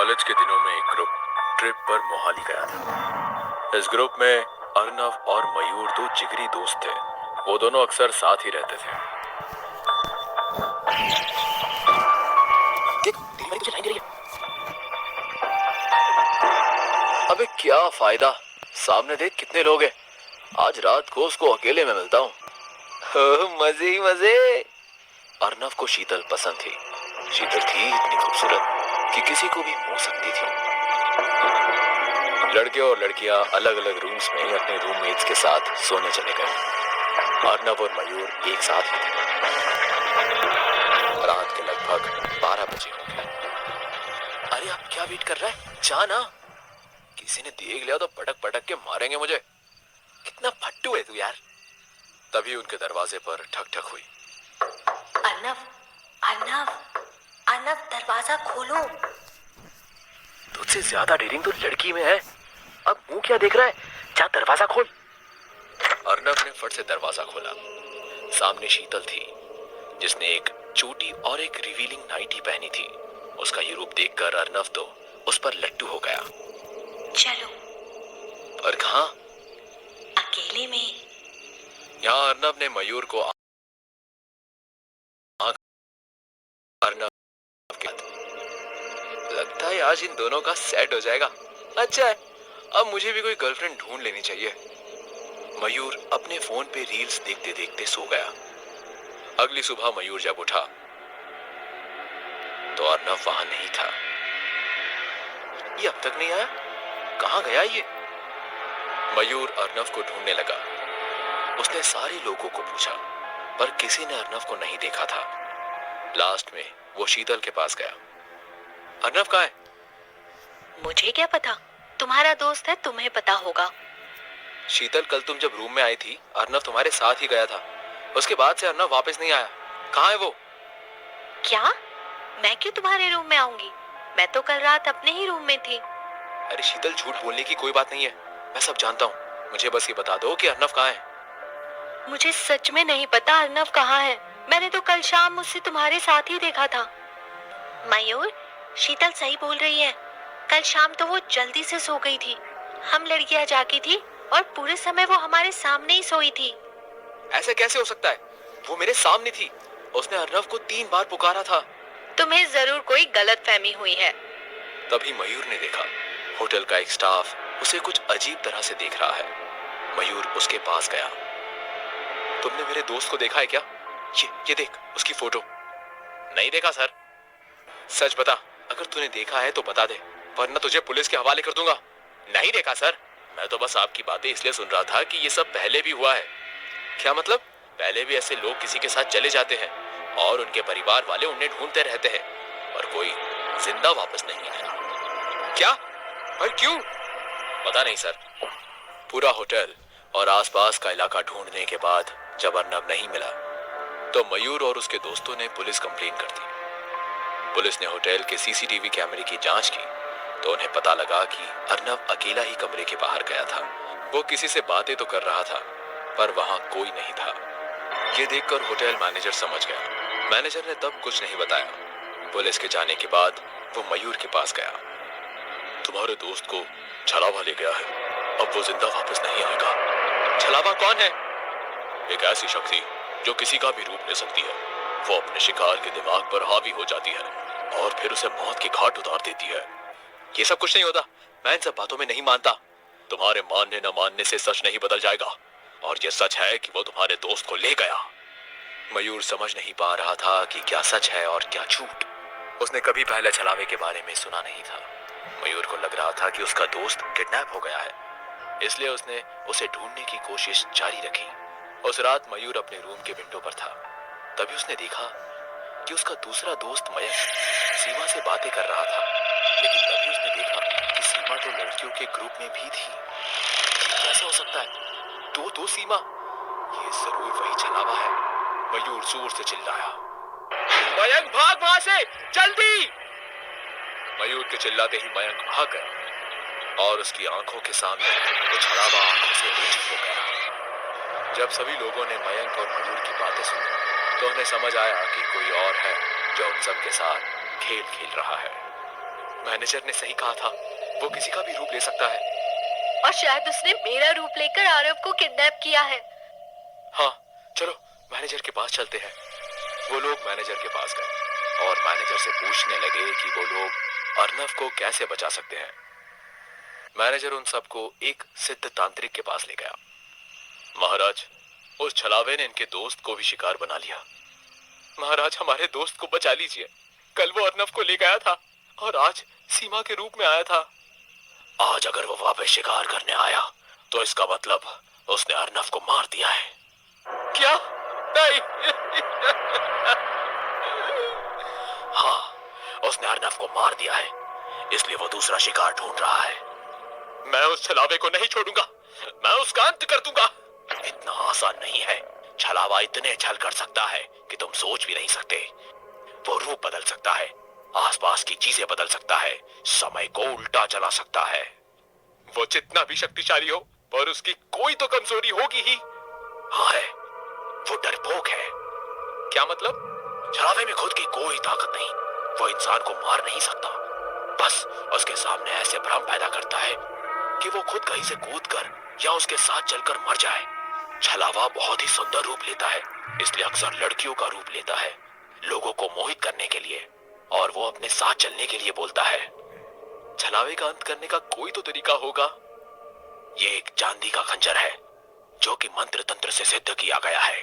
College के दिनों में एक ग्रुप ट्रिप पर मोहाली गया था। इस ग्रुप में अर्नव और मयूर दो जिगरी दोस्त थे। वो दोनों अक्सर साथ ही रहते थे। देख, तेरी भाई तुझे लाइन दे रही है। अबे क्या फायदा, सामने देख कितने लोग हैं। आज रात को उसको अकेले में मिलता हूँ। मजे ही मजे। अर्नव को शीतल पसंद थी। शीतल थी इतनी खूबसूरत कि किसी को भी मोह सकती थी। लड़के और लड़कियां अलग अलग रूम्स में अपने रूममेट्स के साथ सोने चले गए। अर्नव और मयूर एक साथ ही थे। रात के लगभग 12 बजे होंगे। अरे आप क्या वेट कर रहा है, जा ना। किसी ने देख लिया तो पटक पटक के मारेंगे मुझे। कितना फट्टू है तू यार। तभी उनके दरवाजे पर ठक ठक हुई। अर्नव, अर्नव, अर्नव, दरवाजा खोलो। तुझसे ज्यादा डेयरिंग तो लड़की में है। अब मुंह क्या देख रहा है, जा दरवाजा खोल। अर्नव ने फट से दरवाजा खोला। सामने शीतल थी, जिसने एक चोटी और एक रिवीलिंग नाइटी पहनी थी। उसका ये रूप देखकर अर्नव तो उस पर लट्टू हो गया। चलो। पर कहाँ? अकेले में। यहाँ अर्नव ने मयूर को अर्नव के लगता है आज इन दोनों का सेट हो जाएगा। अच्छा है, अब मुझे भी कोई गर्लफ्रेंड ढूंढ लेनी चाहिए। मयूर अपने फोन पे रील्स देखते देखते सो गया। अगली सुबह मयूर जब उठा तो अर्नव वहां नहीं था। ये अब तक नहीं आया, कहां गया ये? मयूर अर्नव को ढूंढने लगा। उसने सारे लोगों को पूछा, पर किसी ने अर्नव को नहीं देखा था। लास्ट में वो शीतल के पास गया। अर्नव कहाँ है? मुझे क्या पता, तुम्हारा दोस्त है, तुम्हें पता होगा। शीतल, कल तुम जब रूम में आई थी अर्नव तुम्हारे साथ ही गया था। उसके बाद से अर्नव वापस नहीं आया। कहाँ है वो? क्या? मैं क्यों तुम्हारे रूम में आऊंगी? मैं तो कल रात अपने ही रूम में थी। अरे शीतल, झूठ बोलने की कोई बात नहीं है। मैं सब जानता हूँ। मुझे बस ये बता दो कि अर्नव कहाँ है। मुझे सच में नहीं पता अर्नव कहाँ है। मैंने तो कल शाम उससे तुम्हारे साथ ही देखा था। मयूर, शीतल सही बोल रही है। कल शाम तो वो जल्दी से सो गई थी। हम लड़कियां जागी थी और पूरे समय वो हमारे सामने ही सोई थी। ऐसे कैसे हो सकता है? वो मेरे सामने थी। उसने अर्नव को 3 बार पुकारा था। तुम्हें जरूर कोई गलतफहमी हुई है। तभी मयूर ने देखा होटल का एक स्टाफ उसे कुछ अजीब तरह से देख रहा है। मयूर उसके पास गया। तुमने मेरे दोस्त को देखा है क्या? ये देख उसकी फोटो। नहीं देखा सर। सच बता, अगर तूने देखा है तो बता दे, वरना तुझे पुलिस के हवाले कर दूंगा। नहीं देखा सर। मैं तो बस आपकी बातें इसलिए सुन रहा था कि ये सब पहले भी हुआ है। क्या मतलब? पहले भी ऐसे लोग किसी के साथ चले जाते हैं और उनके परिवार वाले उन्हें ढूंढते रहते हैं, और कोई जिंदा वापस नहीं आया। क्या? और क्यों? पता नहीं सर। पूरा होटल और आसपास का इलाका ढूंढने के बाद जब अर्नव नहीं मिला तो मयूर और उसके दोस्तों ने पुलिस कंप्लेन कर दी। पुलिस ने होटल के सीसीटीवी कैमरे की जांच की तो उन्हें पता लगा कि अर्नव अकेला ही कमरे के बाहर गया था। वो किसी से बातें तो कर रहा था, पर वहां कोई नहीं था। ये देखकर होटल मैनेजर समझ गया। मैनेजर ने तब कुछ नहीं बताया। पुलिस के जाने के बाद वो मयूर के पास गया। तुम्हारे दोस्त को छलावा ले गया है, अब वो जिंदा वापस नहीं आएगा। छलावा कौन है? एक ऐसी शक्ति जो किसी का भी रूप ले सकती है। वो अपने शिकार के दिमाग पर हावी हो जाती है और फिर उसे मौत के घाट उतार देती है। ये सब कुछ नहीं होता। मैं इन सब बातों में नहीं मानता। तुम्हारे मानने न मानने से सच नहीं बदल जाएगा, और ये सच है कि वो तुम्हारे दोस्त को ले गया। मयूर समझ नहीं पा रहा था कि क्या सच है और क्या झूठ। उसने कभी पहले छलावे के बारे में सुना नहीं था। मयूर को लग रहा था कि उसका दोस्त किडनैप हो गया है, इसलिए उसने उसे ढूंढने की कोशिश जारी रखी। उस रात मयूर अपने रूम के विंडो पर था। तभी उसने देखा कि उसका दूसरा दोस्त मयंक सीमा से बातें कर रहा था। लेकिन तभी उसने देखा कि सीमा तो लड़कियों के ग्रुप में भी थी। कैसे हो सकता है? दो सीमा? ये जरूर वही छलावा है। मयूर जोर से चिल्लाया, मयंक भाग वहां से, जल्दी! मयूर के चिल्लाते ही मयंक भाग गया और उसकी आंखों के सामने वो छलावा आंखों से ओझल हो गया। जब सभी लोगों ने मयंक और मयूर की बातें सुनी तो उन्हें समझ आया कि कोई और है जो उन सब के साथ खेल खेल रहा है। मैनेजर ने सही कहा था, वो किसी का भी रूप ले सकता है। और शायद उसने मेरा रूप लेकर आरव को किडनैप किया है। हाँ, चलो मैनेजर के पास चलते हैं। वो लोग मैनेजर के पास गए और मैनेजर से पूछने लगे कि वो लोग अर्नव को कैसे बचा सकते हैं। मैनेजर उन सबको एक सिद्ध तांत्रिक के पास ले गया। महाराज, उस छलावे ने इनके दोस्त को भी शिकार बना लिया। महाराज, हमारे दोस्त को बचा लीजिए। कल वो अर्नव को ले गया था और आज सीमा के रूप में आया था। आज अगर वो वापस शिकार करने आया तो इसका मतलब उसने अर्नव को मार दिया है। क्या? नहीं। हाँ, उसने अर्नव को मार दिया है, इसलिए वो दूसरा शिकार ढूंढ रहा है। मैं उस छलावे को नहीं छोड़ूंगा, मैं उसका अंत कर दूंगा। इतना आसान नहीं है। छलावा इतने छल कर सकता है कि तुम सोच भी नहीं सकते। वो रूप बदल सकता है, आसपास की चीजें बदल सकता है, समय को उल्टा चला सकता है। वो जितना भी शक्तिशाली हो, पर उसकी कोई तो कमजोरी होगी ही। हाँ है, वो डरपोक है। क्या मतलब? छलावे में खुद की कोई ताकत नहीं। वो इंसान को मार नहीं सकता, बस उसके सामने ऐसे भ्रम पैदा करता है कि वो खुद कहीं से कूदकर या उसके साथ चलकर मर जाए। छलावा बहुत ही सुंदर रूप लेता है, इसलिए अक्सर लड़कियों का रूप लेता है, लोगों को मोहित करने के लिए, और वो अपने साथ चलने के लिए बोलता है। छलावे का अंत करने का कोई तो तरीका होगा। ये एक चांदी का खंजर है जो कि मंत्र तंत्र से सिद्ध किया गया है।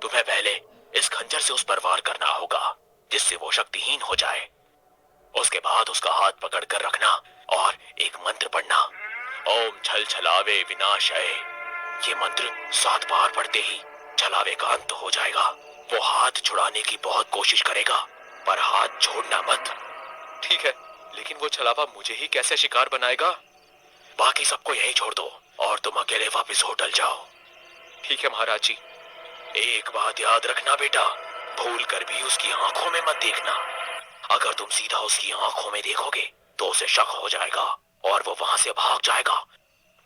तुम्हें पहले इस खंजर से उस पर वार करना होगा जिससे वो शक्तिहीन हो जाए। उसके बाद उसका हाथ पकड़कर रखना और एक मंत्र पढ़ना, ओम छल छलावे विनाशय। ये मंत्र 7 बार पढ़ते ही छलावे का अंत हो जाएगा। वो हाथ छुड़ाने की बहुत कोशिश करेगा, पर हाथ छोड़ना मत। ठीक है, लेकिन वो छलावा मुझे ही कैसे शिकार बनाएगा? बाकी सबको यहीं छोड़ दो और तुम अकेले वापस होटल जाओ। ठीक है महाराज जी। एक बात याद रखना बेटा, भूल कर भी उसकी आंखों में मत देखना। अगर तुम सीधा उसकी आंखों में देखोगे तो उसे शक हो जाएगा और वो वहां से भाग जाएगा।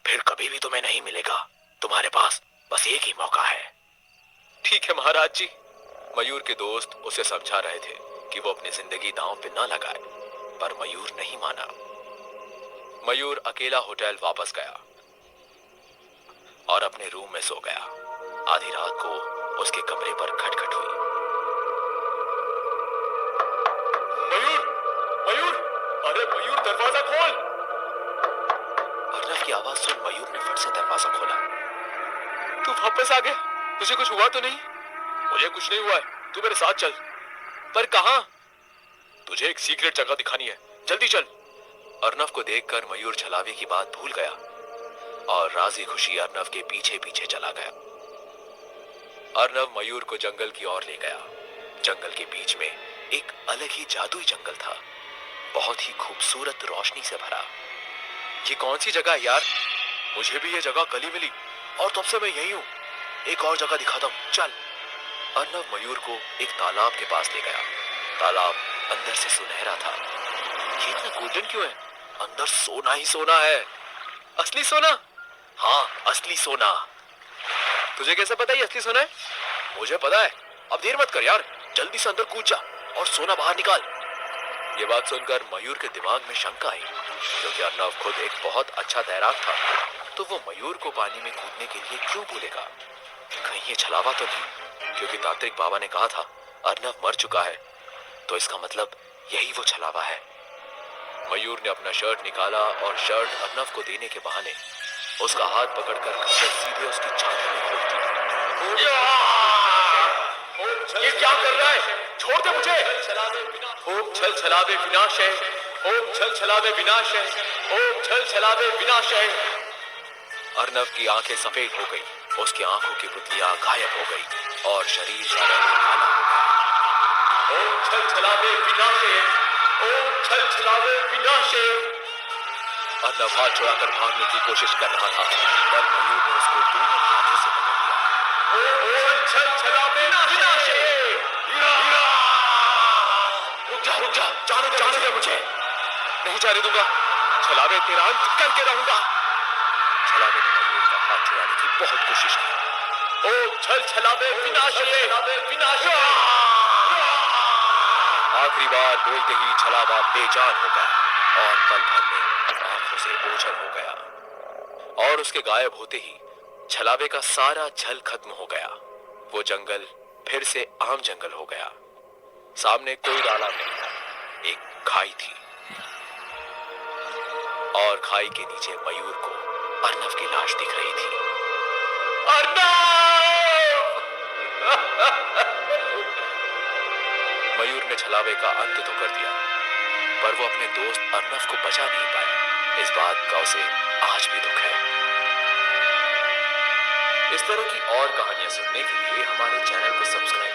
फिर कभी भी तुम्हें नहीं मिलेगा। तुम्हारे पास बस एक ही मौका है। ठीक है महाराज जी। मयूर के दोस्त उसे समझा रहे थे कि वो अपनी जिंदगी दांव पे न लगाए, पर मयूर नहीं माना। मयूर अकेला होटल वापस गया और अपने रूम में सो गया। आधी रात को उसके कमरे पर खटखट हुई। मयूर, मयूर, अरे मयूर, दरवाजा खोल। अर्नव की आवाज सुन मयूर ने फट से दरवाजा खोला। तू वापस आ गया? तुझे कुछ हुआ तो नहीं? मुझे कुछ नहीं हुआ है, तू मेरे साथ चल। पर कहां? तुझे एक सीक्रेट जगह दिखानी है, जल्दी चल। अर्नव को देखकर मयूर छलावे की बात भूल गया और राजी खुशी अर्नव के पीछे पीछे चला गया। अर्नव मयूर को जंगल की ओर ले गया। जंगल के बीच में एक अलग ही जादुई जंगल था, बहुत ही खूबसूरत रोशनी से भरा। ये कौन सी जगह है यार? मुझे भी ये जगह कल ही मिली और तब से मैं यही हूँ। एक और जगह दिखाता हूँ, चल। अर्नव मयूर को एक तालाब के पास ले गया। तालाब अंदर से सुनहरा था। ये इतना गोल्डन क्यों है? अंदर सोना ही सोना है। असली सोना? हाँ, असली सोना। तुझे कैसे पता ये असली सोना है? मुझे पता है। अब देर मत कर यार, जल्दी से अंदर कूद जा और सोना बाहर निकाल। ये बात सुनकर मयूर के दिमाग में शंका आई, क्योंकि अर्नव खुद एक बहुत अच्छा तैराक था, तो वो मयूर को पानी में कूदने के लिए क्यों बोलेगा? कहीं ये छलावा तो नहीं? क्योंकि तांत्रिक बाबा ने कहा था अर्नव मर चुका है, तो इसका मतलब यही वो छलावा है। मयूर ने अपना शर्ट निकाला और शर्ट अर्नव को देने के बहाने उसका हाथ पकड़कर खंजर सीधे उसकी छाती में घोंप दी। ये क्या कर रहा है? छोड़ दे मुझे। ओम छल छलावे विनाशय, ओम छल छलावे विनाशय, ओम छल छलावे विनाशय। अर्नव की आंखें सफेद हो गई, उसकी आंखों की पुतलियां गायब हो गई और शरीर का रंग काला हो गया। ओम छल छलावे विनाशय, ओम छल छलावे विनाशय। अर्नव हाथ छुड़ाकर भागने की कोशिश कर रहा था, पर मयूर ने उसको दोनों हाथों से पकड़ लिया। ओम छल छलावे विनाशय। रुक जा, जाने दे मुझे। नहीं जाने दूंगा। छलावे तेरा अंत करके रहूंगा। छलावे ने मयूर का हाथ छुड़ाने की बहुत कोशिश की। ओम छल छलावे विनाशय, विनाशय। आखिरी बार बोलते ही छलावा बेजान हो गया। और पल भर में आंखों से ओझल हो गया। और उसके गायब होते ही छलावे का सारा छल खत्म हो गया। वो जंगल फिर से आम जंगल हो गया। सामने कोई डाला नहीं था, एक खाई थी और खाई के नीचे मयूर को अर्नव की लाश दिख रही थी। अर्नव! मयूर ने छलावे का अंत तो कर दिया, पर वो अपने दोस्त अर्नव को बचा नहीं पाया। इस बात का उसे आज भी दुख है। इस तरह की और कहानियां सुनने के लिए हमारे चैनल को सब्सक्राइब